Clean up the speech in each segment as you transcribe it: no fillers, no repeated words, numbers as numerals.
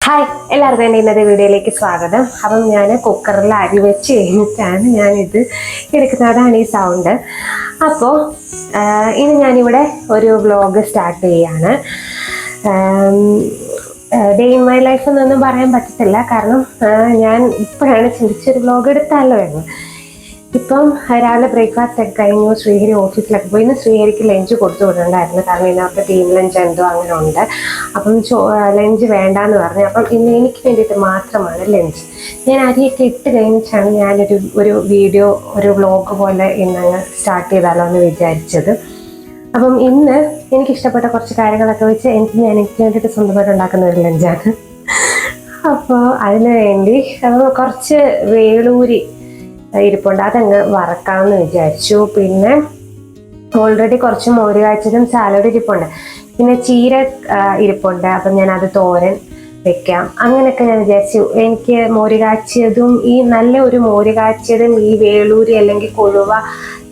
Hi എല്ലാവർക്കും എൻ്റെ ഇന്നത്തെ വീഡിയോയിലേക്ക് സ്വാഗതം. അപ്പം ഞാൻ കുക്കറിൽ അരി വെച്ച് കഴിഞ്ഞിട്ടാണ് ഞാനിത് എടുക്കുന്നത്. അതാണ് ഈ സൗണ്ട്. അപ്പോൾ ഇനി ഞാനിവിടെ ഒരു വ്ലോഗ് സ്റ്റാർട്ട് ചെയ്യാണ്. ഡേ ഇൻ മൈ ലൈഫ് എന്നൊന്നും പറയാൻ പറ്റത്തില്ല, കാരണം ഞാൻ ഇപ്പോഴാണ് ചിന്തിച്ചൊരു വ്ലോഗ് എടുത്താലോ എന്ന്. ഇപ്പം രാവിലെ ബ്രേക്ക്ഫാസ്റ്റ് ഒക്കെ കഴിഞ്ഞു, ശ്രീഹരി ഓഫീസിലൊക്കെ പോയി. ഇന്ന് ശ്രീഹരിക്ക് ലഞ്ച് കൊടുത്തു വിടണ്ടായിരുന്നു, കാരണം ഇതിനകത്ത് ടീം ലഞ്ച് എന്തോ അങ്ങനെ ഉണ്ട്. അപ്പം ലഞ്ച് വേണ്ടാന്ന് പറഞ്ഞു. അപ്പം ഇന്ന് എനിക്ക് വേണ്ടിയിട്ട് മാത്രമാണ് ലഞ്ച്. ഞാൻ അരിയൊക്കെ ഇട്ട് കഴിഞ്ഞിട്ടാണ് ഞാനൊരു വീഡിയോ, ഒരു വ്ലോഗ് പോലെ ഇന്നങ്ങ് സ്റ്റാർട്ട് ചെയ്താലോ എന്ന് വിചാരിച്ചത്. അപ്പം ഇന്ന് എനിക്കിഷ്ടപ്പെട്ട കുറച്ച് കാര്യങ്ങളൊക്കെ വെച്ച് എനിക്ക് വേണ്ടിയിട്ട് സ്വന്തമായിട്ട് ഉണ്ടാക്കുന്ന ഒരു ലഞ്ചാണ്. അപ്പോൾ അതിന് വേണ്ടി കുറച്ച് വേളൂരി ഇരിപ്പുണ്ട്, അതങ്ങ് വറക്കാമെന്ന് വിചാരിച്ചു. പിന്നെ ഓൾറെഡി കുറച്ച് മോര് കാച്ചതും സാലഡ് ഇരിപ്പുണ്ട്. പിന്നെ ചീര ഇരിപ്പുണ്ട്, അപ്പം ഞാനത് തോരൻ വെക്കാം അങ്ങനെയൊക്കെ ഞാൻ വിചാരിച്ചു. എനിക്ക് മോര് കാച്ചിയതും ഈ നല്ല ഒരു മോര് കാച്ചിയതും ഈ വേളൂരി അല്ലെങ്കിൽ കൊഴുവ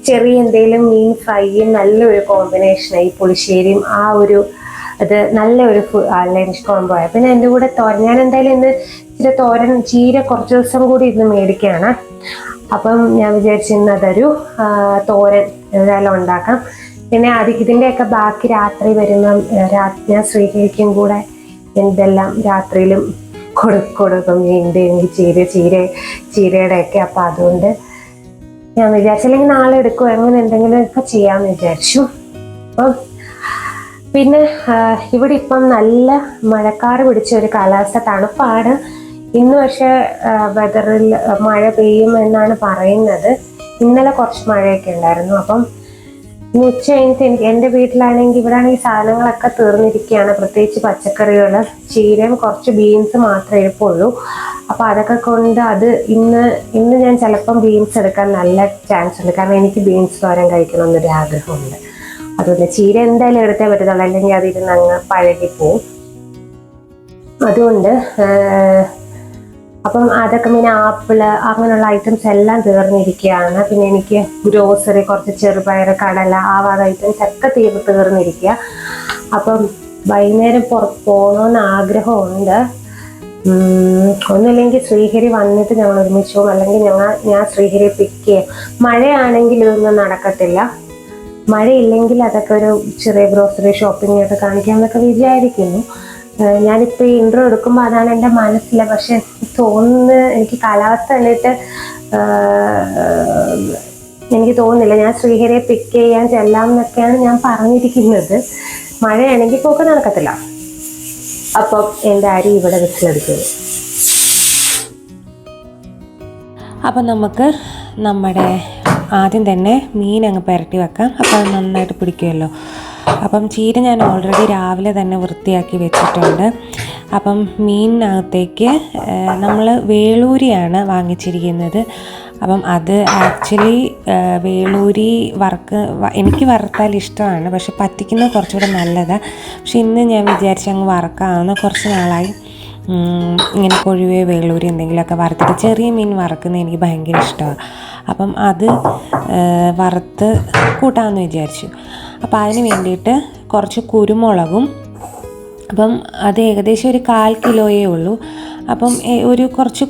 ചെറിയ എന്തെങ്കിലും മീൻ ഫ്രൈയും നല്ലൊരു കോമ്പിനേഷനായി. പുളിശ്ശേരിയും ആ ഒരു അത് നല്ലൊരു ലഞ്ച് കോംബോ ആയി. പിന്നെ എൻ്റെ കൂടെ തോരൻ, ഞാൻ എന്തായാലും ഇന്ന് ഇച്ചിരി തോരൻ ചീര കുറച്ച് ദിവസം കൂടി ഇന്ന് മേടിക്കുകയാണ്. അപ്പം ഞാൻ വിചാരിച്ചു ഇന്ന് അതൊരു തോരൻ എന്തായാലും ഉണ്ടാക്കാം. പിന്നെ ഇതിൻ്റെയൊക്കെ ബാക്കി രാത്രി വരുന്ന ഞാൻ ശ്രീഹരിക്കും കൂടെ എന്തെല്ലാം രാത്രിയിലും കൊടുക്കും, മീൻ്റെ ചീരയുടെ ഒക്കെ. അപ്പം അതുകൊണ്ട് ഞാൻ വിചാരിച്ചു അല്ലെങ്കിൽ നാളെ എടുക്കും, അങ്ങനെ എന്തെങ്കിലുമൊക്കെ ചെയ്യാമെന്ന് വിചാരിച്ചു. അപ്പം പിന്നെ ഇവിടെ ഇപ്പം നല്ല മഴക്കാറ് പിടിച്ച ഒരു കാലാവസ്ഥ, തണുപ്പാണ് ഇന്ന്. പക്ഷെ വെതറിൽ മഴ പെയ്യും എന്നാണ് പറയുന്നത്. ഇന്നലെ കുറച്ച് മഴയൊക്കെ ഉണ്ടായിരുന്നു. അപ്പം ഉച്ച കഴിഞ്ഞിട്ട് എൻ്റെ വീട്ടിലാണെങ്കിൽ ഇവിടെ ആണെങ്കിൽ സാധനങ്ങളൊക്കെ തീർന്നിരിക്കുകയാണ്, പ്രത്യേകിച്ച് പച്ചക്കറികൾ. ചീരയും കുറച്ച് ബീൻസ് മാത്രമേ ഇരിപ്പുള്ളൂ. അപ്പം അതൊക്കെ കൊണ്ട് ഇന്ന് ഞാൻ ചിലപ്പം ബീൻസ് എടുക്കാൻ നല്ല ചാൻസ് ഉണ്ട്, കാരണം എനിക്ക് ബീൻസ് തോരൻ കഴിക്കണമെന്നൊരു ആഗ്രഹമുണ്ട്. അതുകൊണ്ട് ചീര എന്തായാലും എടുത്തേ പറ്റത്തുള്ളൂ, അല്ലെങ്കിൽ അതിരുന്ന് അങ്ങ് പഴകിപ്പോവും. അതുകൊണ്ട് അപ്പം അതൊക്കെ, പിന്നെ ആപ്പിള് അങ്ങനെയുള്ള ഐറ്റംസ് എല്ലാം തീർന്നിരിക്കുകയാണ്. പിന്നെ എനിക്ക് ഗ്രോസറി കുറച്ച് ചെറുപയർ, കടല, ആ വക ഐറ്റംസ് ഒക്കെ തീർന്നിരിക്കുക. അപ്പം വൈകുന്നേരം പുറത്ത് പോകണമെന്ന് ആഗ്രഹമുണ്ട്. ഒന്നുമില്ലെങ്കിൽ ശ്രീഹരി വന്നിട്ട് ഞങ്ങൾ ഒരുമിച്ച് പോകും, അല്ലെങ്കിൽ ഞാൻ ശ്രീഹരിയെ പിക്ക് ചെയ്യാം. മഴയാണെങ്കിൽ ഇതൊന്നും നടക്കത്തില്ല. മഴയില്ലെങ്കിൽ അതൊക്കെ ഒരു ചെറിയ ഗ്രോസറി ഷോപ്പിംഗ് ഒക്കെ കാണിക്കാമെന്നൊക്കെ വിചാരിക്കുന്നു. ഞാനിപ്പോൾ ഈ ഇൻട്രോ എടുക്കുമ്പോൾ അതാണ് എൻ്റെ മനസ്സിൽ. പക്ഷെ തോന്നുന്നത് എനിക്ക് കാലാവസ്ഥ കണ്ടിട്ട് എനിക്ക് തോന്നുന്നില്ല. ഞാൻ ശ്രീഹരിയെ പിക്ക് ചെയ്യാൻ ചെല്ലാം എന്നൊക്കെയാണ് ഞാൻ പറഞ്ഞിരിക്കുന്നത്. മഴയാണെങ്കിൽ പോക്ക് നടക്കത്തില്ല. അപ്പം എൻ്റെ അരി ഇവിടെ വിസിലടിക്കുന്നു. അപ്പം നമുക്ക് നമ്മുടെ ആദ്യം തന്നെ മീൻ അങ്ങ് പുരട്ടി വെക്കാം. അപ്പോൾ അത് നന്നായിട്ട് പിടിക്കുമല്ലോ. അപ്പം ചീര ഞാൻ ഓൾറെഡി രാവിലെ തന്നെ വൃത്തിയാക്കി വെച്ചിട്ടുണ്ട്. അപ്പം മീനിനകത്തേക്ക് നമ്മൾ വേളൂരിയാണ് വാങ്ങിച്ചിരിക്കുന്നത്. അപ്പം അത് ആക്ച്വലി വേളൂരി എനിക്ക് വറുത്താൽ ഇഷ്ടമാണ്, പക്ഷെ പറ്റിക്കുന്നത് കുറച്ചുകൂടെ നല്ലതാണ്. പക്ഷെ ഇന്ന് ഞാൻ വിചാരിച്ചു അങ്ങ് വറക്കാവുന്ന, കുറച്ച് നാളായി ഇങ്ങനെ കൊഴുവേ വേളൂരി എന്തെങ്കിലുമൊക്കെ വറുത്തിട്ട്, ചെറിയ മീൻ വറുക്കുന്നത് എനിക്ക് ഭയങ്കര ഇഷ്ടമാണ്. അപ്പം അത് വറുത്ത് കൂട്ടാമെന്ന് വിചാരിച്ചു. അപ്പോൾ അതിന് വേണ്ടിയിട്ട് കുറച്ച് കുരുമുളകും, അപ്പം അത് ഏകദേശം ഒരു 1/4 കിലോയേ ഉള്ളൂ. അപ്പം കുറച്ച്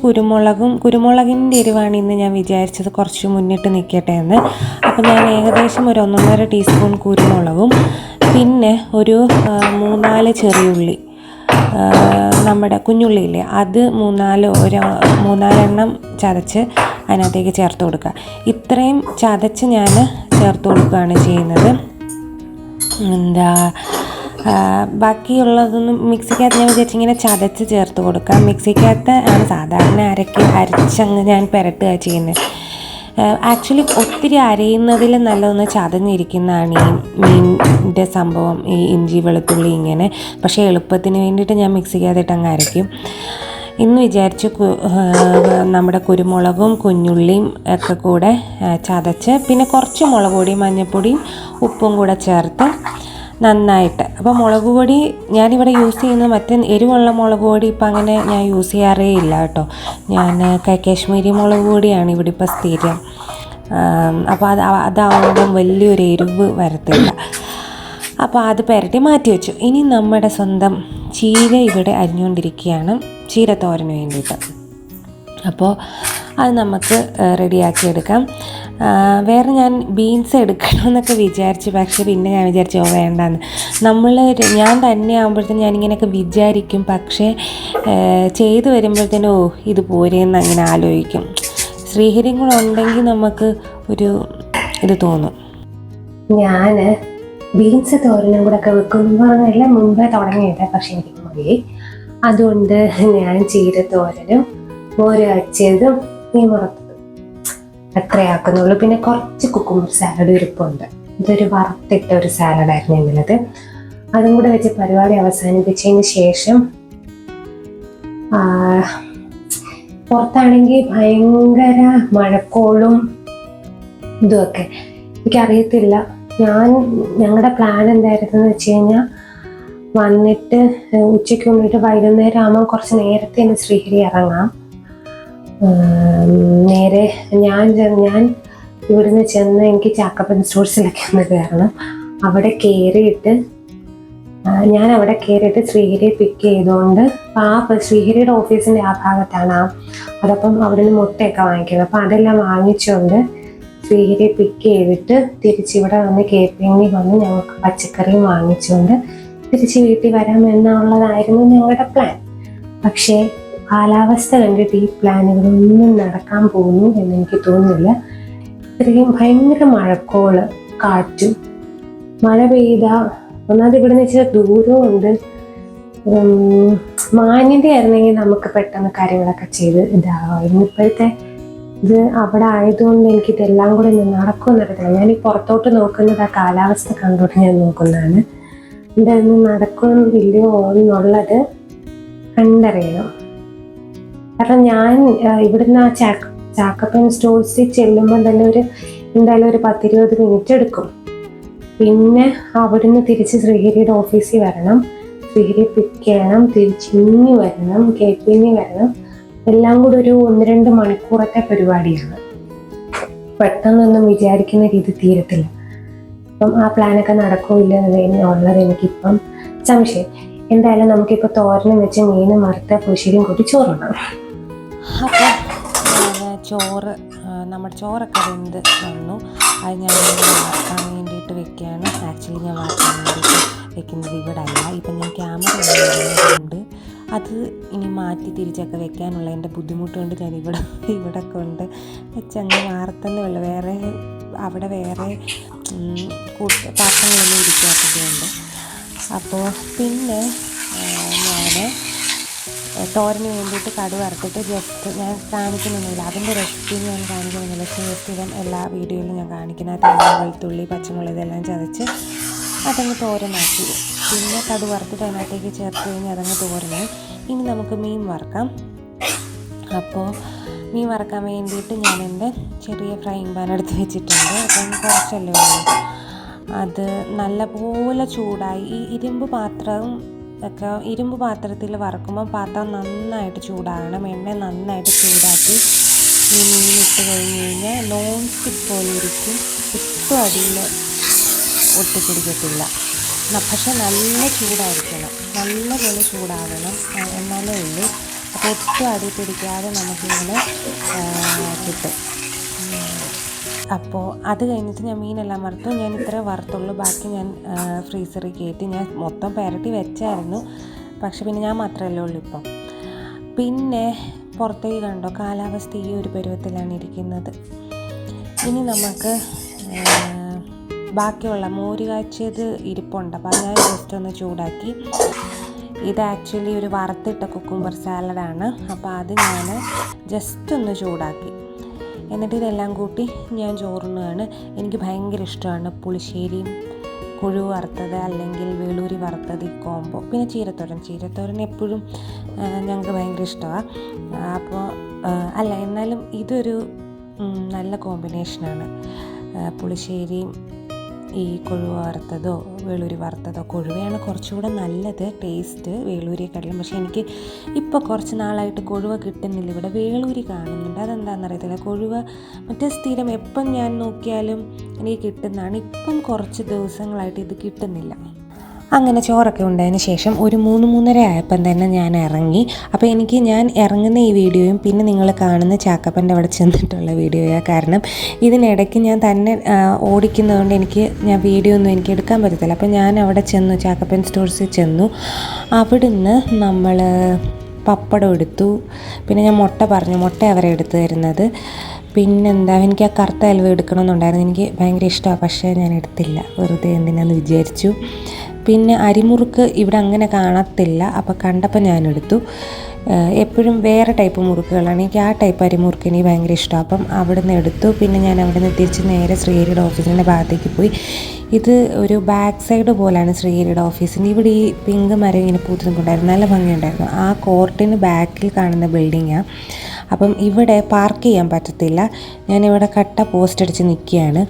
കുരുമുളകിൻ്റെ എരിവാണ് ഇന്ന് ഞാൻ വിചാരിച്ചത് കുറച്ച് മുന്നിട്ട് നിൽക്കട്ടെ എന്ന്. അപ്പം ഞാൻ ഏകദേശം ഒരു 1.5 ടീസ്പൂൺ കുരുമുളകും, പിന്നെ ഒരു 3-4 ചെറിയുള്ളി, നമ്മുടെ കുഞ്ഞുള്ളിയില്ലേ, അത് 3-4 എണ്ണം ചതച്ച് അതിനകത്തേക്ക് ചേർത്ത് കൊടുക്കുക. ഇത്രയും ചതച്ച് ഞാൻ ചേർത്ത് കൊടുക്കുകയാണ് ചെയ്യുന്നത്. ബാക്കിയുള്ളതൊന്നും മിക്സിക്കകത്ത് ഞാൻ വിചാരിച്ചിങ്ങനെ ചതച്ച് ചേർത്ത് കൊടുക്കാം. മിക്സിക്കകത്ത് ആണ് സാധാരണ അരച്ചങ്ങ് ഞാൻ പുരട്ടുക ചെയ്യുന്നത്. ആക്ച്വലി ഒത്തിരി അരയുന്നതിൽ നല്ലതൊന്ന് ചതഞ്ഞിരിക്കുന്നതാണ് ഈ മീനിൻ്റെ സംഭവം, ഈ ഇഞ്ചി വെളുത്തുള്ളി ഇങ്ങനെ. പക്ഷേ എളുപ്പത്തിന് വേണ്ടിയിട്ട് ഞാൻ മിക്സിക്കകത്തിട്ട് അങ്ങ് അരയ്ക്കും. ഇന്ന് വിചാരിച്ചു നമ്മുടെ കുരുമുളകും കുഞ്ഞുള്ളിയും ഒക്കെ കൂടെ ചതച്ച്, പിന്നെ കുറച്ച് മുളക് പൊടിയും മഞ്ഞൾപ്പൊടിയും ഉപ്പും കൂടെ ചേർത്ത് നന്നായിട്ട്. അപ്പോൾ മുളക് പൊടി ഞാനിവിടെ യൂസ് ചെയ്യുന്നത് മറ്റേ എരിവുള്ള മുളക് പൊടി ഇപ്പം അങ്ങനെ ഞാൻ യൂസ് ചെയ്യാറേ ഇല്ല കേട്ടോ. ഞാൻ കാശ്മീരി മുളക് പൊടിയാണ് ഇവിടെ ഇപ്പോൾ സ്ഥിരം. അപ്പോൾ അതാവുമ്പം വലിയൊരു എരിവ് വരത്തില്ല. അപ്പോൾ അത് പുരട്ടി മാറ്റി വെച്ചു. ഇനി നമ്മുടെ സ്വന്തം ചീര ഇവിടെ അരിഞ്ഞുകൊണ്ടിരിക്കുകയാണ് ചീരത്തോരന് വേണ്ടിയിട്ട്. അപ്പോൾ അത് നമുക്ക് റെഡിയാക്കി എടുക്കാം. വേറെ ഞാൻ ബീൻസ് എടുക്കണമെന്നൊക്കെ വിചാരിച്ചു, പക്ഷേ പിന്നെ ഞാൻ വിചാരിച്ചു വേണ്ടാന്ന്. ഞാൻ തന്നെ ആകുമ്പോഴത്തേനും ഞാനിങ്ങനെയൊക്കെ വിചാരിക്കും, പക്ഷേ ചെയ്ത് വരുമ്പോഴത്തേനും ഇത് പോരേന്ന് അങ്ങനെ ആലോചിക്കും. ശ്രീഹരിയും കൂടെ ഉണ്ടെങ്കിൽ നമുക്ക് ഒരു ഇത് തോന്നും. ഞാൻ ബീൻസ് തോരനും കൂടെ ഒക്കെ വെക്കുമ്പോഴല്ല മുമ്പേ തുടങ്ങിയിട്ട്, പക്ഷെ എനിക്ക് മതി. അതുകൊണ്ട് ഞാൻ ചീരത്തോരനും മോര് കാച്ചിയതും മീൻ വറുത്തതും അത്രയാക്കുന്നുള്ളൂ. പിന്നെ കുറച്ച് കുക്കുമ്പർ സാലഡ് ഇരിപ്പുണ്ട്. ഇതൊരു വറുത്തിട്ട ഒരു സാലഡായിരുന്നു ഇന്നലത്. അതും കൂടെ വെച്ച് പരിപാടി അവസാനിപ്പിച്ചതിന് ശേഷം പുറത്താണെങ്കിൽ ഭയങ്കര മഴക്കോളും ഇതുമൊക്കെ. എനിക്കറിയത്തില്ല, ഞങ്ങളുടെ പ്ലാൻ എന്തായിരുന്നു എന്ന് വെച്ച് കഴിഞ്ഞാൽ വന്നിട്ട് ഉച്ചയ്ക്ക് വന്നിട്ട് വൈകുന്നേരം ആകുമ്പോൾ കുറച്ച് നേരത്തെ തന്നെ ശ്രീഹരി ഇറങ്ങാം. നേരെ ഞാൻ ഇവിടുന്ന് ചെന്ന് എനിക്ക് ചാക്കപ്പൻ സ്റ്റോഴ്സിലൊക്കെ ഒന്ന് കയറണം. അവിടെ കയറിയിട്ട് ശ്രീഹരിയെ പിക്ക് ചെയ്തുകൊണ്ട് ശ്രീഹരിയുടെ ഓഫീസിൻ്റെ ആ ഭാഗത്താണ് അതപ്പം അവിടെ നിന്ന് മുട്ടയൊക്കെ വാങ്ങിക്കുന്നത്. അപ്പം അതെല്ലാം വാങ്ങിച്ചുകൊണ്ട് ശ്രീഹരിയെ പിക്ക് ചെയ്തിട്ട് തിരിച്ചിവിടെ വന്ന് കേപ്പിങ്ങിൽ വന്ന് ഞങ്ങൾക്ക് പച്ചക്കറിയും വാങ്ങിച്ചുകൊണ്ട് തിരിച്ച് വീട്ടിൽ വരാമെന്നുള്ളതായിരുന്നു ഞങ്ങളുടെ പ്ലാൻ. പക്ഷേ കാലാവസ്ഥ കണ്ടിട്ട് ഈ പ്ലാനുകളൊന്നും നടക്കാൻ പോകുന്നു എന്നെനിക്ക് തോന്നുന്നില്ല. ഇത്രയും ഭയങ്കര മഴക്കോള്, കാറ്റും, മഴ പെയ്ത ഒന്നാമത് ഇവിടെ നിന്ന് വെച്ചാൽ ദൂരമുണ്ട്. മാന്യൻ്റെ ആയിരുന്നെങ്കിൽ നമുക്ക് പെട്ടെന്ന് കാര്യങ്ങളൊക്കെ ചെയ്ത് ഇതാകുമായിരുന്നു. ഇപ്പോഴത്തെ ഇത് അവിടെ ആയതുകൊണ്ട് എനിക്കിതെല്ലാം കൂടെ നടക്കുമെന്ന് അറിയത്തില്ല. ഞാൻ ഈ പുറത്തോട്ട് നോക്കുന്നത് ആ കാലാവസ്ഥ കണ്ടോട്ട് ഞാൻ നോക്കുന്നതാണ്. ഇതൊന്നും നടക്കുന്നില്ലയോ എന്നുള്ളത് കണ്ടറിയണം. കാരണം ഞാൻ ഇവിടുന്ന് ആ ചാക്കപ്പൻ സ്റ്റോഴ്സിൽ ചെല്ലുമ്പോൾ തന്നെ എന്തായാലും ഒരു 10-20 മിനിറ്റ് എടുക്കും. പിന്നെ അവിടുന്ന് തിരിച്ച് ശ്രീഹരിയുടെ ഓഫീസിൽ വരണം, ശ്രീഹരി പിക്ക് ചെയ്യണം, തിരിച്ചിങ്ങി വരണം, കേപ്പിങ്ങി വരണം. എല്ലാം കൂടി ഒരു 1-2 മണിക്കൂറത്തെ പരിപാടിയാണ്. പെട്ടെന്നൊന്നും വിചാരിക്കുന്ന രീതി തീരത്തില്ല. അപ്പം ആ പ്ലാനൊക്കെ നടക്കില്ല എന്നുള്ളത് എനിക്കിപ്പം സംശയം. എന്തായാലും നമുക്കിപ്പോൾ തോരനും വെച്ച് മീനും വറുത്ത പുളിശ്ശേരിയും കൂട്ടി ചോറുണ്ടാവും. അപ്പോൾ നമ്മുടെ ചോറൊക്കെ വെന്ത് വന്നു. അത് ഞാൻ വാർക്കാൻ വേണ്ടിയിട്ട് വെക്കുകയാണ്. ആക്ച്വലി ഞാൻ വാർക്കാൻ വേണ്ടിയിട്ട് വെക്കുന്നത് ഇവിടെ അല്ല. ഇപ്പം ഞാൻ ക്യാമറ ഉണ്ട്, അത് ഇനി മാറ്റി തിരിച്ചൊക്കെ വെക്കാനുള്ള എൻ്റെ ബുദ്ധിമുട്ട് കൊണ്ട് ഞാൻ ഇവിടെ കൊണ്ട് വെച്ചങ്ങ് വാർത്തന്നേ ഉള്ളൂ. അവിടെ വേറെ പാത്രങ്ങളൊന്നും ഇരിക്കാത്തതുകൊണ്ട്. അപ്പോൾ പിന്നെ ഞാൻ തോരന് വേണ്ടിയിട്ട് കടുക് വറുത്തിട്ട് ജസ്റ്റ് ഞാൻ കാണിക്കുന്നില്ല, അതിൻ്റെ റെസിപ്പി ഞാൻ കാണിക്കുന്നില്ല. സ്ഥിരം എല്ലാ വീഡിയോയിലും ഞാൻ കാണിക്കുന്നത് തേങ്ങ, വെളുത്തുള്ളി, പച്ചമുളക് ഇതെല്ലാം ചതച്ച് അതങ്ങ് തോരനാക്കി. പിന്നെ കടുക് വറുത്തിട്ട് അതിനകത്തേക്ക് ചേർത്ത് കഴിഞ്ഞാൽ അതങ്ങ് തോരനായി. ഇനി നമുക്ക് മീൻ വറുക്കാം. അപ്പോൾ മീൻ വറുക്കാൻ വേണ്ടിയിട്ട് ഞാൻ എൻ്റെ ചെറിയ ഫ്രൈങ് പാൻ എടുത്ത് വെച്ചിട്ടുണ്ട്. അപ്പം കുറച്ചല്ലേ ഉള്ളൂ. അത് നല്ലപോലെ ചൂടായി. ഈ ഇരുമ്പ് പാത്രത്തിൽ വറക്കുമ്പോൾ പാത്രം നന്നായിട്ട് ചൂടാകണം. എണ്ണ നന്നായിട്ട് ചൂടാക്കി ഈ മീനിട്ട് കഴിഞ്ഞ് കഴിഞ്ഞാൽ നോൺ സ്റ്റിക്ക് പോലെ ഇരിക്കും. ഒട്ടും അടിയിൽ ഒട്ടിപ്പിടിക്കത്തില്ല. പക്ഷെ നല്ല ചൂടായിരിക്കണം, നല്ലപോലെ ചൂടാകണം, എന്നാലേ ഉള്ളൂ. അപ്പോൾ ഒട്ടും അടി പിടിക്കാതെ നമുക്കിങ്ങനെ കിട്ടും. അപ്പോൾ അത് കഴിഞ്ഞിട്ട് ഞാൻ മീനെല്ലാം വറുത്തു. ഞാൻ ഇത്ര വറുത്തുള്ളൂ, ബാക്കി ഞാൻ ഫ്രീസറിൽ കയറ്റി. ഞാൻ മൊത്തം പുരട്ടി വെച്ചായിരുന്നു, പക്ഷെ പിന്നെ ഞാൻ മാത്രമല്ലേ ഉള്ളൂ ഇപ്പം. പിന്നെ പുറത്തേക്ക് കണ്ടോ, കാലാവസ്ഥ ഈ ഒരു പരുവത്തിലാണ് ഇരിക്കുന്നത്. ഇനി നമുക്ക് ബാക്കിയുള്ള മോര് കാച്ചിയത് ഇരിപ്പുണ്ട്, അപ്പോൾ അത് ഞാൻ ജസ്റ്റ് ഒന്ന് ചൂടാക്കി. ഇത് ആക്ച്വലി ഒരു വറുത്തിട്ട കുക്കുംബർ സാലഡാണ്. അപ്പോൾ അത് ഞാൻ ജസ്റ്റ് ഒന്ന് ചൂടാക്കി. എന്നിട്ട് ഇതെല്ലാം കൂട്ടി ഞാൻ ചോറുണ്ണുകയാണ്. എനിക്ക് ഭയങ്കര ഇഷ്ടമാണ് പുളിശ്ശേരിയും കൊഴുവ് വറുത്തത് അല്ലെങ്കിൽ വേളൂരി വറുത്തത്, ഈ കോംബോ. പിന്നെ ചീരത്തോരൻ എപ്പോഴും ഞങ്ങൾക്ക് ഭയങ്കര ഇഷ്ടമാണ്. അപ്പോൾ എന്നാലും ഇതൊരു നല്ല കോമ്പിനേഷനാണ്. പുളിശ്ശേരിയും ഈ കൊഴുവ വറുത്തതോ വേളൂരി വറുത്തതോ. കൊഴുവയാണ് കുറച്ചുകൂടെ നല്ലത് ടേസ്റ്റ് വേളൂരിയെക്കാട്ടിലും. പക്ഷേ എനിക്ക് ഇപ്പോൾ കുറച്ച് നാളായിട്ട് കൊഴുവ കിട്ടുന്നില്ല. ഇവിടെ വേളൂരി കാണുന്നുണ്ട്, അതെന്താണെന്നറിയത്തില്ല. കൊഴുവ മറ്റേ സ്ഥിരം എപ്പം ഞാൻ നോക്കിയാലും എനിക്ക് കിട്ടുന്നതാണ്. ഇപ്പം കുറച്ച് ദിവസങ്ങളായിട്ട് ഇത് കിട്ടുന്നില്ല. അങ്ങനെ ചോറൊക്കെ ഉണ്ടായതിന് ശേഷം ഒരു 3-3:30 ആയപ്പം തന്നെ ഞാൻ ഇറങ്ങി. അപ്പോൾ ഞാൻ ഇറങ്ങുന്ന ഈ വീഡിയോയും പിന്നെ നിങ്ങൾ കാണുന്ന ചാക്കപ്പൻ്റെ അവിടെ ചെന്നിട്ടുള്ള വീഡിയോയാണ്. കാരണം ഇതിനിടയ്ക്ക് ഞാൻ തന്നെ ഓടിക്കുന്നതുകൊണ്ട് ഞാൻ വീഡിയോ ഒന്നും എനിക്ക് എടുക്കാൻ പറ്റത്തില്ല. അപ്പോൾ ഞാൻ അവിടെ ചെന്നു, ചാക്കപ്പൻ സ്റ്റോഴ്സിൽ ചെന്നു. അവിടുന്ന് നമ്മൾ പപ്പടം എടുത്തു. പിന്നെ ഞാൻ മുട്ട അവരെ എടുത്തു തരുന്നത്. പിന്നെന്താ, എനിക്ക് ആ കറുത്ത ഹൽവ എടുക്കണമെന്നുണ്ടായിരുന്നു. എനിക്ക് ഭയങ്കര ഇഷ്ടമാണ്, പക്ഷേ ഞാൻ എടുത്തില്ല, വെറുതെ എന്തിനാന്ന് വിചാരിച്ചു. പിന്നെ അരിമുറുക്ക് ഇവിടെ അങ്ങനെ കാണത്തില്ല, അപ്പോൾ കണ്ടപ്പോൾ ഞാൻ എടുത്തു. എപ്പോഴും വേറെ ടൈപ്പ് മുറുക്കുകളാണ്, എനിക്ക് ആ ടൈപ്പ് അരിമുറുക്ക് എനിക്ക് ഭയങ്കര ഇഷ്ടമാണ്. അപ്പം അവിടെ നിന്ന് എടുത്തു. പിന്നെ ഞാൻ അവിടെ നിന്ന് തിരിച്ച് നേരെ ശ്രീഹരിയുടെ ഓഫീസിൻ്റെ ഭാഗത്തേക്ക് പോയി. ഇത് ഒരു ബാക്ക് സൈഡ് പോലെയാണ് ശ്രീഹരിയുടെ ഓഫീസിൻ്റെ. ഇവിടെ ഈ പിങ്ക് മരം ഇങ്ങനെ പൂത്ത് നിൽക്കുന്നുണ്ടായിരുന്നു, നല്ല ഭംഗിയുണ്ടായിരുന്നു. ആ കോർട്ടിന് ബാക്കിൽ കാണുന്ന ബിൽഡിങ്ങാണ്. അപ്പം ഇവിടെ പാർക്ക് ചെയ്യാൻ പറ്റത്തില്ല. ഞാനിവിടെ കട്ട പോസ്റ്റ് അടിച്ച് നിൽക്കുകയാണ്.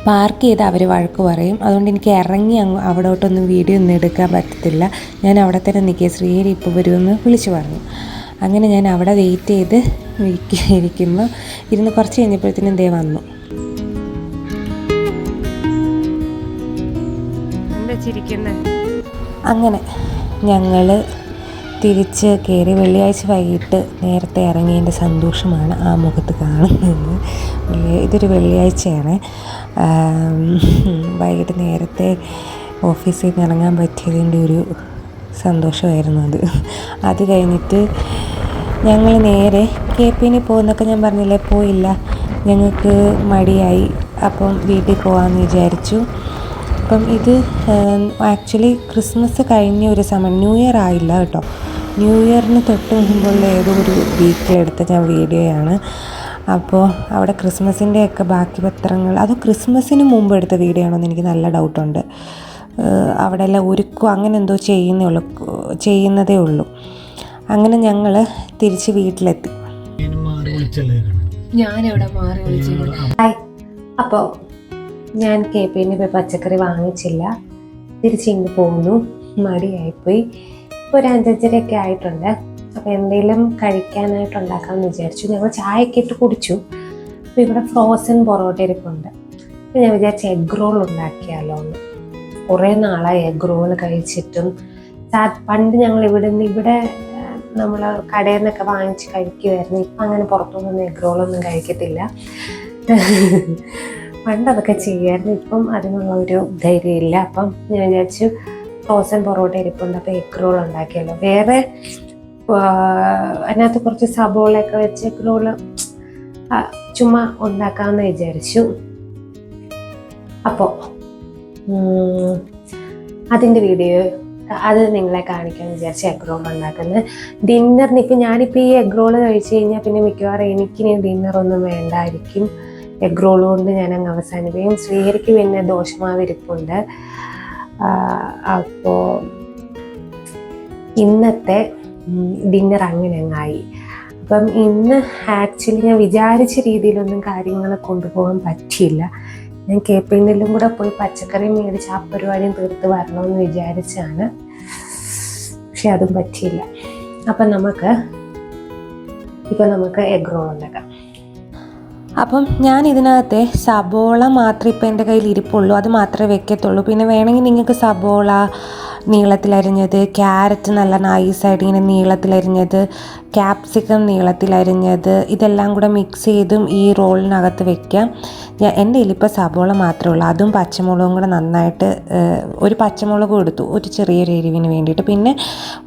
പാർക്ക് ചെയ്ത് അവർ വഴക്ക് പറയും. അതുകൊണ്ട് എനിക്ക് ഇറങ്ങി അവിടോട്ടൊന്നും വീഡിയോ ഒന്നും എടുക്കാൻ പറ്റത്തില്ല. ഞാൻ അവിടെ തന്നെ നിൽക്കുക. ശ്രീഹരി ഇപ്പോൾ വരുമെന്ന് വിളിച്ചു പറഞ്ഞു. അങ്ങനെ ഞാൻ അവിടെ വെയിറ്റ് ചെയ്ത് ഇരുന്ന് കുറച്ച് കഴിഞ്ഞപ്പോഴത്തേനും ദേ വന്നു. അങ്ങനെ ഞങ്ങൾ തിരിച്ച് കയറി. വെള്ളിയാഴ്ച വൈകിട്ട് നേരത്തെ ഇറങ്ങിയതിൻ്റെ സന്തോഷമാണ് ആ മുഖത്ത് കാണുന്നത്. ഇതൊരു വെള്ളിയാഴ്ചയാണ്. വൈകിട്ട് നേരത്തെ ഓഫീസിൽ നിന്ന് ഇറങ്ങാൻ പറ്റിയതിൻ്റെ ഒരു സന്തോഷമായിരുന്നു അത് കഴിഞ്ഞിട്ട് ഞങ്ങൾ നേരെ KPന് പോകുന്നൊക്കെ ഞാൻ പറഞ്ഞില്ലേ, പോയില്ല. ഞങ്ങൾക്ക് മടിയായി. അപ്പം വീട്ടിൽ പോകാമെന്ന് വിചാരിച്ചു. അപ്പം ഇത് ആക്ച്വലി ക്രിസ്മസ് കഴിഞ്ഞ ഒരു സമയം, ന്യൂ ഇയർ ആയില്ല കേട്ടോ. ന്യൂ ഇയറിന് തൊട്ട് മുമ്പുള്ള ഏതോ ഒരു വീക്കിലെടുത്ത ഞാൻ വീഡിയോയാണ്. അപ്പോൾ അവിടെ ക്രിസ്മസിൻ്റെയൊക്കെ ബാക്കി പത്രങ്ങൾ, അത് ക്രിസ്മസിന് മുമ്പ് എടുത്ത വീഡിയോ ആണോ എന്ന് എനിക്ക് നല്ല ഡൗട്ടുണ്ട്. അവിടെ എല്ലാം ഒരുക്കും അങ്ങനെ എന്തോ ചെയ്യുന്നതേ ഉള്ളൂ. അങ്ങനെ ഞങ്ങൾ തിരിച്ച് വീട്ടിലെത്തി. ഞാനിവിടെ മാറി വിളിച്ചു. അപ്പോൾ ഞാൻ KPന് പോയി പച്ചക്കറി വാങ്ങിച്ചില്ല, തിരിച്ചിങ്ങ് പോന്നു. മടിയായിപ്പോയി. ഇപ്പോൾ ഒരു 5-5:30 ആയിട്ടുണ്ട്. അപ്പോൾ എന്തെങ്കിലും കഴിക്കാനായിട്ട് ഉണ്ടാക്കാമെന്ന് വിചാരിച്ചു. ഞങ്ങൾ ചായയൊക്കെ ഇട്ട് കുടിച്ചു. അപ്പോൾ ഇവിടെ ഫ്രോസൺ പൊറോട്ട ഇരിപ്പുണ്ട്. അപ്പോൾ ഞാൻ വിചാരിച്ചു എഗ് റോൾ ഉണ്ടാക്കിയാലോ എന്ന്. കുറേ നാളായി എഗ് റോൾ കഴിച്ചിട്ടും. പണ്ട് ഞങ്ങൾ ഇവിടെ നമ്മൾ കടയിൽ നിന്നൊക്കെ വാങ്ങിച്ച് കഴിക്കുമായിരുന്നു. ഇപ്പം അങ്ങനെ പുറത്തുനിന്നൊന്നും എഗ് റോളൊന്നും കഴിക്കത്തില്ല. പണ്ട് അതൊക്കെ ചെയ്യുമായിരുന്നു. ഇപ്പം അതിനുള്ള ഒരു ധൈര്യമില്ല. അപ്പം ഞാൻ വിചാരിച്ചു ഫ്രോസൺ പൊറോട്ട ഇരിപ്പുണ്ട്, അപ്പോൾ എഗ് റോൾ ഉണ്ടാക്കിയല്ലോ. വേറെ അതിനകത്ത് കുറച്ച് സബോളയൊക്കെ വെച്ച് എഗ് റോള് ചുമ്മാ ഉണ്ടാക്കാമെന്ന് വിചാരിച്ചു. അപ്പോൾ അതിൻ്റെ വീഡിയോ അത് നിങ്ങളെ കാണിക്കാമെന്ന് വിചാരിച്ചു. എഗ് റോൾ ഉണ്ടാക്കുന്നത് ഡിന്നറിന്. ഇപ്പം ഞാനിപ്പോൾ ഈ എഗ് റോള് കഴിച്ച് കഴിഞ്ഞാൽ പിന്നെ മിക്കവാറും എനിക്കിനി ഡിന്നറൊന്നും വേണ്ടായിരിക്കും. എഗ് റോൾ കൊണ്ട് ഞാൻ അങ്ങ് അവസാനിപ്പിക്കും. ശ്രീഹരിക്ക് പിന്നെ ദോശമാവ് ഇരിപ്പുണ്ട്. അപ്പോൾ ഇന്നത്തെ ഡിന്നർ അങ്ങനെ അങ്ങായി. അപ്പം ഇന്ന് ആക്ച്വലി ഞാൻ വിചാരിച്ച രീതിയിലൊന്നും കാര്യങ്ങൾ കൊണ്ടുപോകാൻ പറ്റിയില്ല. ഞാൻ KPനിലും കൂടെ പോയി പച്ചക്കറി മേടിച്ച് ആ പരിപാടിയും തീർത്ത് വരണമെന്ന് വിചാരിച്ചാണ്. പക്ഷെ അതും പറ്റിയില്ല. അപ്പം നമുക്ക് എഗ് റോൾ ഉണ്ടാക്കാം. അപ്പം ഞാൻ ഇതിനകത്തെ സബോള മാത്രമേ ഇപ്പം എൻ്റെ കയ്യിൽ ഇരിപ്പുള്ളൂ, അത് മാത്രമേ വെക്കത്തുള്ളൂ. പിന്നെ വേണമെങ്കിൽ നിങ്ങൾക്ക് സബോള നീളത്തിലരിഞ്ഞത്, ക്യാരറ്റ് നല്ല നൈസായിട്ട് ഇങ്ങനെ നീളത്തിലരിഞ്ഞത്, ക്യാപ്സിക്കം നീളത്തിലരിഞ്ഞത്, ഇതെല്ലാം കൂടെ മിക്സ് ചെയ്തും ഈ റോളിനകത്ത് വെക്കാം. എൻ്റെ കയ്യിലിപ്പോൾ സബോള മാത്രമേ ഉള്ളൂ. അതും പച്ചമുളകും കൂടെ നന്നായിട്ട്, ഒരു പച്ചമുളകും എടുത്തു ഒരു ചെറിയൊരു എരിവിന് വേണ്ടിയിട്ട്. പിന്നെ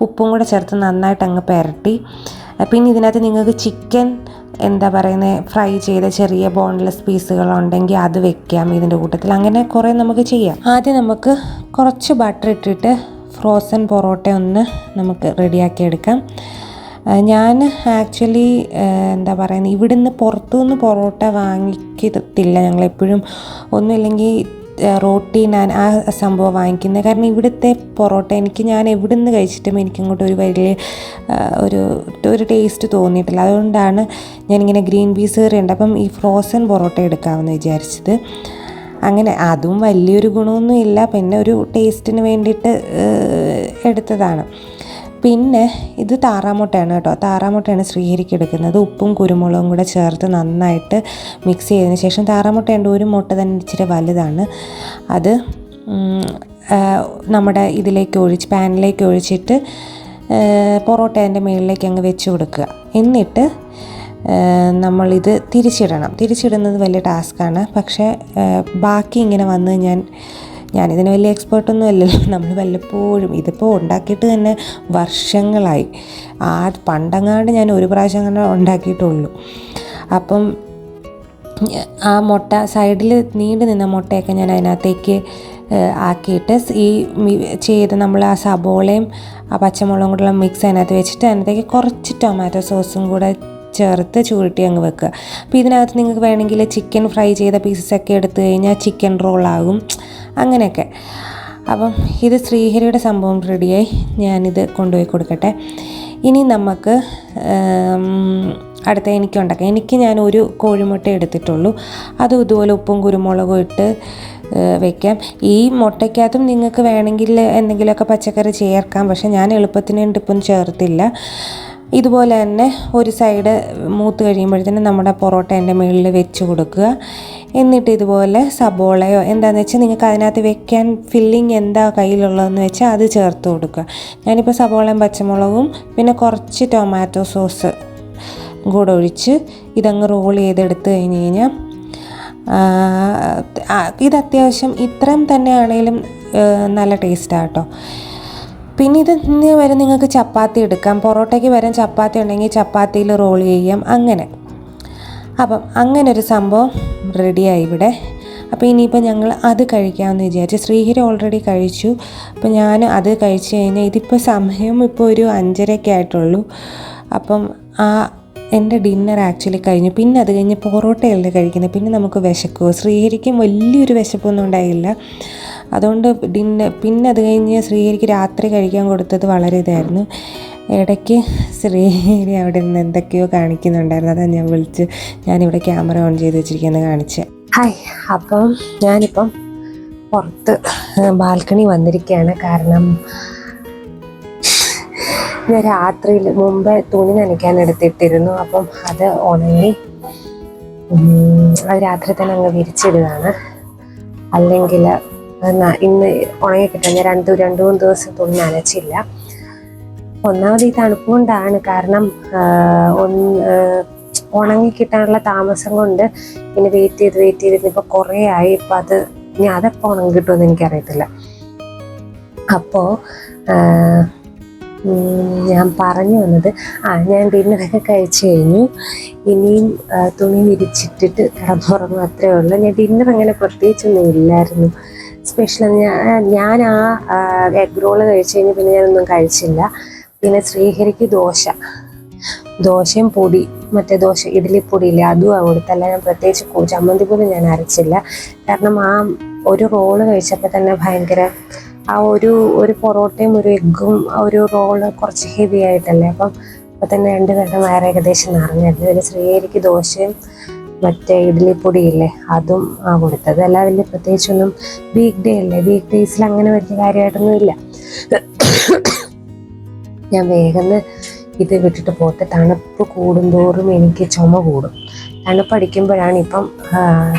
ഉപ്പും കൂടെ ചേർത്ത് നന്നായിട്ട് അങ്ങ് പുരട്ടി. പിന്നെ ഇതിനകത്ത് നിങ്ങൾക്ക് ചിക്കൻ ഫ്രൈ ചെയ്ത ചെറിയ ബോൺലെസ് പീസുകളുണ്ടെങ്കിൽ അത് വെക്കാം ഇതിൻ്റെ കൂട്ടത്തിൽ. അങ്ങനെ കുറേ നമുക്ക് ചെയ്യാം. ആദ്യം നമുക്ക് കുറച്ച് ബട്ടർ ഇട്ടിട്ട് ഫ്രോസൺ പൊറോട്ട ഒന്ന് നമുക്ക് റെഡിയാക്കി എടുക്കാം. ഞാൻ ആക്ച്വലി ഇവിടുന്ന് പുറത്തുനിന്ന് പൊറോട്ട വാങ്ങിക്കത്തില്ല. ഞങ്ങളെപ്പോഴും ഒന്നുമില്ലെങ്കിൽ റോട്ടി നാൻ ആ സംഭവം വാങ്ങിക്കുന്നത്. കാരണം ഇവിടുത്തെ പൊറോട്ട ഞാൻ എവിടെ നിന്ന് കഴിച്ചിട്ടും എനിക്കിങ്ങോട്ട് ഒരു വലിയ ഒരു ടേസ്റ്റ് തോന്നിയിട്ടില്ല. അതുകൊണ്ടാണ് ഞാനിങ്ങനെ ഗ്രീൻ പീസ് കറി ഉണ്ട്, അപ്പം ഈ ഫ്രോസൺ പൊറോട്ട എടുക്കാമെന്ന് വിചാരിച്ചത്. അങ്ങനെ അതും വലിയൊരു ഗുണമൊന്നും ഇല്ല, പിന്നെ ഒരു ടേസ്റ്റിന് വേണ്ടിയിട്ട് എടുത്തതാണ്. പിന്നെ ഇത് താറാമുട്ടയാണ് കേട്ടോ. താറാമുട്ടയാണ് ശ്രീഹരിക്ക് എടുക്കുന്നത്. ഉപ്പും കുരുമുളകും കൂടെ ചേർത്ത് നന്നായിട്ട് മിക്സ് ചെയ്തതിന് ശേഷം, താറാമുട്ടയുണ്ട് ഒരു മുട്ട തന്നെ ഇച്ചിരി വലുതാണ്, അത് നമ്മുടെ പാനിലേക്ക് ഒഴിച്ചിട്ട് പൊറോട്ട അതിൻ്റെ മുകളിലേക്ക് അങ്ങ് വെച്ച് കൊടുക്കുക. എന്നിട്ട് നമ്മളിത് തിരിച്ചിടുന്നത് വലിയ ടാസ്ക്കാണ്. പക്ഷേ ബാക്കി ഇങ്ങനെ വന്ന് ഞാനിതിന് വലിയ എക്സ്പേർട്ടൊന്നും അല്ലല്ലോ. നമ്മൾ വല്ലപ്പോഴും ഇതിപ്പോൾ ഉണ്ടാക്കിയിട്ട് തന്നെ വർഷങ്ങളായി. പണ്ടങ്ങാണ്ട് ഞാൻ ഒരു പ്രാവശ്യം അങ്ങനെ ഉണ്ടാക്കിയിട്ടുള്ളൂ. അപ്പം ആ മുട്ട സൈഡിൽ നീണ്ടു നിന്ന മുട്ടയൊക്കെ ഞാൻ അതിനകത്തേക്ക് ആക്കിയിട്ട് നമ്മൾ ആ സബോളയും ആ പച്ചമുളകും കൂടെയുള്ള മിക്സ് അതിനകത്ത് വെച്ചിട്ട് അതിനകത്തേക്ക് കുറച്ച് ടൊമാറ്റോ സോസും കൂടെ ചേർത്ത് ചുരുട്ടി അങ്ങ് വെക്കുക. അപ്പോൾ ഇതിനകത്ത് നിങ്ങൾക്ക് വേണമെങ്കിൽ ചിക്കൻ ഫ്രൈ ചെയ്ത പീസസൊക്കെ എടുത്തു കഴിഞ്ഞാൽ ചിക്കൻ റോളാകും, അങ്ങനെയൊക്കെ. അപ്പം ഇത് ശ്രീഹരിയുടെ സംഭവം റെഡിയായി. ഞാനിത് കൊണ്ടുപോയി കൊടുക്കട്ടെ. ഇനി നമുക്ക് അടുത്ത ഞാൻ ഒരു കോഴിമുട്ട എടുത്തിട്ടുള്ളൂ. അതും ഇതുപോലെ ഉപ്പും കുരുമുളകും ഇട്ട് വയ്ക്കാം. ഈ മുട്ടയ്ക്കകത്തും നിങ്ങൾക്ക് വേണമെങ്കിൽ എന്തെങ്കിലുമൊക്കെ പച്ചക്കറി ചേർക്കാം. പക്ഷേ ഞാൻ എളുപ്പത്തിന് ഇപ്പം ചേർത്തില്ല. ഇതുപോലെ തന്നെ ഒരു സൈഡ് മൂത്ത് കഴിയുമ്പോഴത്തേനും നമ്മുടെ പൊറോട്ട എൻ്റെ മുകളിൽ വെച്ച് കൊടുക്കുക. എന്നിട്ട് ഇതുപോലെ സബോളയോ എന്താണെന്ന് വെച്ചാൽ നിങ്ങൾക്ക് അതിനകത്ത് വെക്കാൻ ഫില്ലിങ് എന്താ കയ്യിലുള്ളതെന്ന് വെച്ചാൽ അത് ചേർത്ത് കൊടുക്കുക. ഞാനിപ്പോൾ സബോളയും പച്ചമുളകും പിന്നെ കുറച്ച് ടൊമാറ്റോ സോസ് കൂടെ ഒഴിച്ച് ഇതങ്ങ് റോൾ ചെയ്തെടുത്ത് കഴിഞ്ഞ് കഴിഞ്ഞാൽ ഇത് അത്യാവശ്യം ഇത്രയും തന്നെ ആണെങ്കിലും നല്ല ടേസ്റ്റാണ് കേട്ടോ. പിന്നെ ഇതിന് വരെ നിങ്ങൾക്ക് ചപ്പാത്തി എടുക്കാം. പൊറോട്ടയ്ക്ക് വരെ ചപ്പാത്തി ഉണ്ടെങ്കിൽ ചപ്പാത്തിയിൽ റോൾ ചെയ്യാം, അങ്ങനെ. അപ്പം അങ്ങനൊരു സംഭവം റെഡിയായി ഇവിടെ. അപ്പോൾ ഇനിയിപ്പോൾ ഞങ്ങൾ അത് കഴിക്കാമെന്ന് വിചാരിച്ചു. ശ്രീഹരി ഓൾറെഡി കഴിച്ചു. അപ്പോൾ ഞാൻ അത് കഴിച്ച് കഴിഞ്ഞാൽ ഇതിപ്പോൾ സമയം ഇപ്പോൾ ഒരു 5:30 ആയിട്ടുള്ളൂ. അപ്പം എൻ്റെ ഡിന്നർ ആക്ച്വലി കഴിഞ്ഞു. പിന്നെ അത് കഴിഞ്ഞ് പൊറോട്ടയല്ല കഴിക്കുന്നത്. പിന്നെ നമുക്ക് വിശക്കുമോ? ശ്രീഹരിക്കും വലിയൊരു വിശപ്പൊന്നും ഉണ്ടായില്ല. അതുകൊണ്ട് പിന്നെ അത് കഴിഞ്ഞ് ശ്രീഹരിക്ക് രാത്രി കഴിക്കാൻ കൊടുത്തത് വളരെ ഇതായിരുന്നു. ഇടയ്ക്ക് ശ്രീഹരി അവിടെ നിന്ന് എന്തൊക്കെയോ കാണിക്കുന്നുണ്ടായിരുന്നു. അതാണ് ഞാനിവിടെ ക്യാമറ ഓൺ ചെയ്ത് വെച്ചിരിക്കുന്നത് കാണിച്ചത്. ഹായ്, അപ്പം ഞാനിപ്പം പുറത്ത് ബാൽക്കണി വന്നിരിക്കുകയാണ്. കാരണം ഞാൻ രാത്രിയിൽ മുമ്പേ തുണി നനയ്ക്കാൻ എടുത്തിട്ടിരുന്നു. അപ്പം അത് ഉണങ്ങി അത് രാത്രി തന്നെ അങ്ങ് വിരിച്ചിടുകയാണ്. അല്ലെങ്കിൽ ഇന്ന് ഉണങ്ങി കിട്ടാൻ ഞാൻ രണ്ട് മൂന്ന് ദിവസം തുണി നനച്ചില്ല. ഒന്നാമത് ഈ തണുപ്പ് കൊണ്ടാണ്. കാരണം ഉണങ്ങി കിട്ടാനുള്ള താമസം കൊണ്ട് പിന്നെ വെയിറ്റ് ചെയ്ത് ഇപ്പോൾ കുറേ ആയി. ഇപ്പം അതെപ്പോൾ ഉണങ്ങി കിട്ടുമെന്ന് എനിക്കറിയത്തില്ല. അപ്പോൾ ഞാൻ പറഞ്ഞു വന്നത്, ഞാൻ ഡിന്നറൊക്കെ കഴിച്ചു കഴിഞ്ഞു. ഇനിയും തുണി വിരിച്ചിട്ടിട്ട് കിടന്നുറങ്ങും, അത്രേ ഉള്ളൂ. ഞാൻ ഡിന്നർ അങ്ങനെ പ്രത്യേകിച്ചൊന്നും ഇല്ലായിരുന്നു സ്പെഷ്യൽ. ഞാൻ എഗ് റോള് കഴിച്ചു കഴിഞ്ഞ് പിന്നെ ഞാനൊന്നും കഴിച്ചില്ല. പിന്നെ ശ്രീഹരിക്ക് ദോശയും പൊടി, മറ്റേ ഇഡ്ഡലിപ്പൊടിയില്ലേ, അതും കൊടുത്തല്ല. ഞാൻ പ്രത്യേകിച്ച് ചമ്മന്തി പോലും ഞാൻ അരച്ചില്ല. കാരണം ഒരു റോള് കഴിച്ചപ്പോൾ തന്നെ ഭയങ്കര ഒരു പൊറോട്ടയും ഒരു എഗ്ഗും ഒരു റോള് കുറച്ച് ഹെവി ആയിട്ടല്ലേ. അപ്പം തന്നെ 2 പേരുടെ വയറ് ഏകദേശം നിറഞ്ഞായിരുന്നു. പിന്നെ ശ്രീഹരിക്ക് ദോശയും മറ്റേ ഇഡ്ഡലിപ്പൊടിയില്ലേ, അതും കൊടുത്തത്. അല്ല വലിയ പ്രത്യേകിച്ചൊന്നും വീക്ക് ഡേയ്സിൽ അങ്ങനെ വലിയ കാര്യമായിട്ടൊന്നും ഇല്ല. ഞാൻ വേഗം ഇത് വിട്ടിട്ട് പോട്ടെ. തണുപ്പ് കൂടുന്തോറും എനിക്ക് ചുമ കൂടും. തണുപ്പടിക്കുമ്പോഴാണ് ഇപ്പം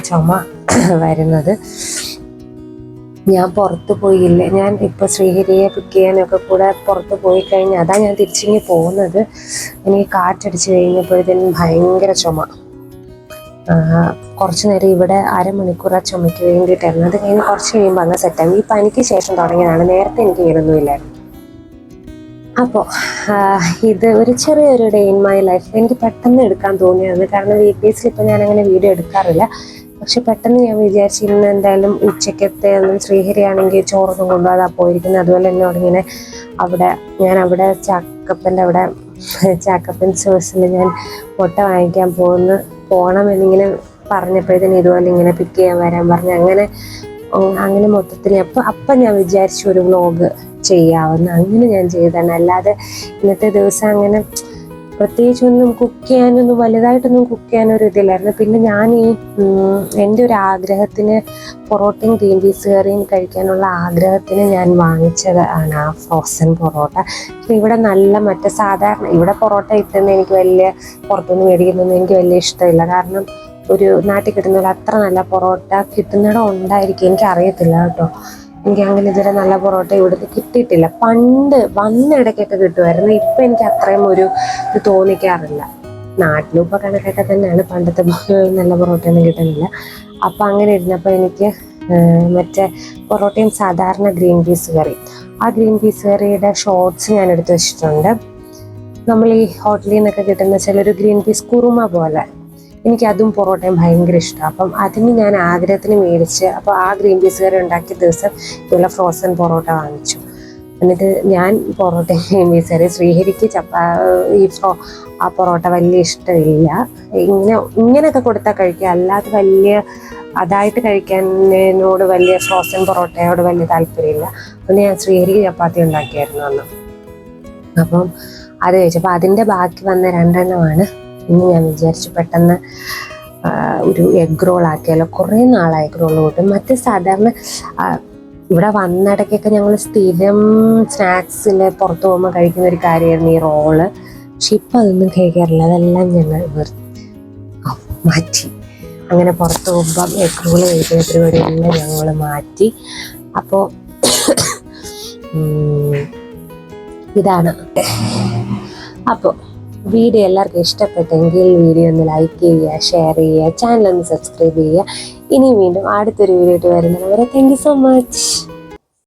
ചുമ വരുന്നത്. ഞാൻ പുറത്ത് പോയില്ലേ, ഞാൻ ഇപ്പോൾ ശ്രീഹരിയെ പിക്ക് ചെയ്യാനൊക്കെ കൂടെ പുറത്ത് പോയി കഴിഞ്ഞാൽ അതാ ഞാൻ തിരിച്ചിങ്ങി പോകുന്നത്. എനിക്ക് കാറ്റടിച്ച് കഴിഞ്ഞപ്പോഴത്തേനും ഭയങ്കര ചുമ. കുറച്ച് നേരം ഇവിടെ അരമണിക്കൂർ ആ ചുമയ്ക്ക് വേണ്ടിയിട്ടായിരുന്നു. അത് കഴിഞ്ഞ് കുറച്ച് കഴിയുമ്പോൾ അങ്ങ് സെറ്റായി. ഈ പനിക്ക് ശേഷം തുടങ്ങിയതാണ്. നേരത്തെ എനിക്ക് ഇങ്ങനൊന്നുമില്ലായിരുന്നു. അപ്പോൾ ഇത് ഒരു ചെറിയൊരു ഡേ ഇൻ മൈ ലൈഫ്. എനിക്ക് പെട്ടെന്ന് എടുക്കാൻ തോന്നിയായിരുന്നു. കാരണം വീക്ക് ഡേയ്സിൽ ഇപ്പോൾ ഞാനങ്ങനെ വീഡിയോ എടുക്കാറില്ല. പക്ഷെ പെട്ടെന്ന് ഞാൻ വിചാരിച്ചിരുന്നു എന്തായാലും ഉച്ചക്കത്തെ ശ്രീഹരി ആണെങ്കിൽ ചോറൊന്നും കൊണ്ടുപോകാതെ പോയിരിക്കുന്നത്. അതുപോലെ എന്നോടിങ്ങനെ ഞാൻ അവിടെ ചാക്കപ്പൻ സ്റ്റോഴ്സിൽ ഞാൻ മുട്ട വാങ്ങിക്കാൻ പോകണമെന്നിങ്ങനെ പറഞ്ഞപ്പോഴത്തേന് ഇതുപോലെ ഇങ്ങനെ പിക്ക് ചെയ്യാൻ വരാൻ പറഞ്ഞു. അങ്ങനെ മൊത്തത്തിൽ അപ്പം ഞാൻ വിചാരിച്ചു ഒരു വ്ലോഗ് ചെയ്യാവുന്ന. അങ്ങനെ ഞാൻ ചെയ്തതാണ്. അല്ലാതെ ഇന്നത്തെ ദിവസം അങ്ങനെ പ്രത്യേകിച്ചൊന്നും വലുതായിട്ടൊന്നും കുക്ക് ചെയ്യാനൊരു ഇതില്ലായിരുന്നു. പിന്നെ ഞാൻ എൻ്റെ ഒരു ആഗ്രഹത്തിന് പൊറോട്ടയും ഗ്രീൻ പീസ് കറിയും കഴിക്കാനുള്ള ആഗ്രഹത്തിന് ഞാൻ വാങ്ങിച്ചതാണ് ആ ഫ്രോസൺ പൊറോട്ട. പക്ഷെ ഇവിടെ മറ്റേ സാധാരണ ഇവിടെ പൊറോട്ട കിട്ടുന്ന എനിക്ക് പുറത്തുനിന്ന് മേടിക്കുന്നൊന്നും എനിക്ക് വലിയ ഇഷ്ടമില്ല. കാരണം ഒരു നാട്ടിൽ കിട്ടുന്ന പോലെ അത്ര നല്ല പൊറോട്ട കിട്ടുന്നിടം ഉണ്ടായിരിക്കും, എനിക്കറിയത്തില്ല കേട്ടോ. എനിക്ക് അങ്ങനെ ഇതുവരെ നല്ല പൊറോട്ട ഇവിടുത്തെ കിട്ടിയിട്ടില്ല. പണ്ട് വന്നിടയ്ക്കൊക്കെ കിട്ടുമായിരുന്നു. ഇപ്പം എനിക്ക് അത്രയും ഒരു ഇത് തോന്നിക്കാറില്ല. നാട്ടിലും ഇപ്പോൾ കണക്കൊക്കെ തന്നെയാണ്, പണ്ടത്തെ നല്ല പൊറോട്ടയൊന്നും കിട്ടുന്നില്ല. അപ്പം അങ്ങനെ ഇരുന്നപ്പോൾ എനിക്ക് മറ്റേ പൊറോട്ടയും സാധാരണ ഗ്രീൻ പീസ് കറി, ആ ഗ്രീൻ പീസ് കറിയുടെ ഷോർട്സ് ഞാൻ എടുത്ത് വെച്ചിട്ടുണ്ട്. നമ്മൾ ഈ ഹോട്ടലിൽ നിന്നൊക്കെ കിട്ടുന്ന ചിലൊരു ഗ്രീൻ പീസ് കുറുമ പോലെ, എനിക്കതും പൊറോട്ടയും ഭയങ്കര ഇഷ്ടമാണ്. അപ്പം അതിന് ഞാൻ ആഗ്രഹത്തിന് മേടിച്ച്, അപ്പോൾ ആ ഗ്രീൻ പീസ് കറി ഉണ്ടാക്കിയ ദിവസം ഇതുപോലെ ഫ്രോസൺ പൊറോട്ട വാങ്ങിച്ചു. എന്നിട്ട് ഞാൻ പൊറോട്ടയും ഗ്രീൻ പീസ് കറി, ശ്രീഹരിക്ക് ആ പൊറോട്ട വലിയ ഇഷ്ടമില്ല. ഇങ്ങനെയൊക്കെ കൊടുത്താൽ കഴിക്കുക, അല്ലാതെ വലിയ അതായിട്ട് കഴിക്കാനോട് വലിയ ഫ്രോസൺ പൊറോട്ടയോട് വലിയ താല്പര്യമില്ല. അതുകൊണ്ട് ഞാൻ ശ്രീഹരിക്ക് ചപ്പാത്തി ഉണ്ടാക്കിയായിരുന്നു അന്ന്. അപ്പം അത് കഴിച്ചപ്പോൾ അതിൻ്റെ ബാക്കി വന്ന 2 എണ്ണമാണ് ഇന്ന് ഞാൻ വിചാരിച്ചു പെട്ടെന്ന് ഒരു എഗ് റോൾ ആക്കിയാലോ. കുറേ നാളായി എഗ് റോൾ കൂട്ടും. മറ്റേ സാധാരണ ഇവിടെ വന്നിടയ്ക്കൊക്കെ ഞങ്ങൾ സ്ഥിരം സ്നാക്സിൽ പുറത്ത് പോകുമ്പോൾ കഴിക്കുന്ന ഒരു കാര്യമായിരുന്നു ഈ റോള്. പക്ഷെ ഇപ്പം അതൊന്നും കഴിക്കാറില്ല, അതെല്ലാം ഞങ്ങൾ മാറ്റി. അങ്ങനെ പുറത്ത് പോകുമ്പം എഗ് റോള് കഴിക്കുന്ന പരിപാടിയെല്ലാം ഞങ്ങൾ മാറ്റി. അപ്പോൾ ഇതാണ്. അപ്പോൾ വീഡിയോ എല്ലാവർക്കും ഇഷ്ടപ്പെട്ടെങ്കിൽ വീഡിയോ ഒന്ന് ലൈക്ക് ചെയ്യുക, ഷെയർ ചെയ്യുക, ചാനൽ ഒന്ന് സബ്സ്ക്രൈബ് ചെയ്യുക. ഇനി വീണ്ടും അടുത്തൊരു വീഡിയോ ആയിട്ട് വരുന്നവരെ താങ്ക് യു സോ മച്ച്.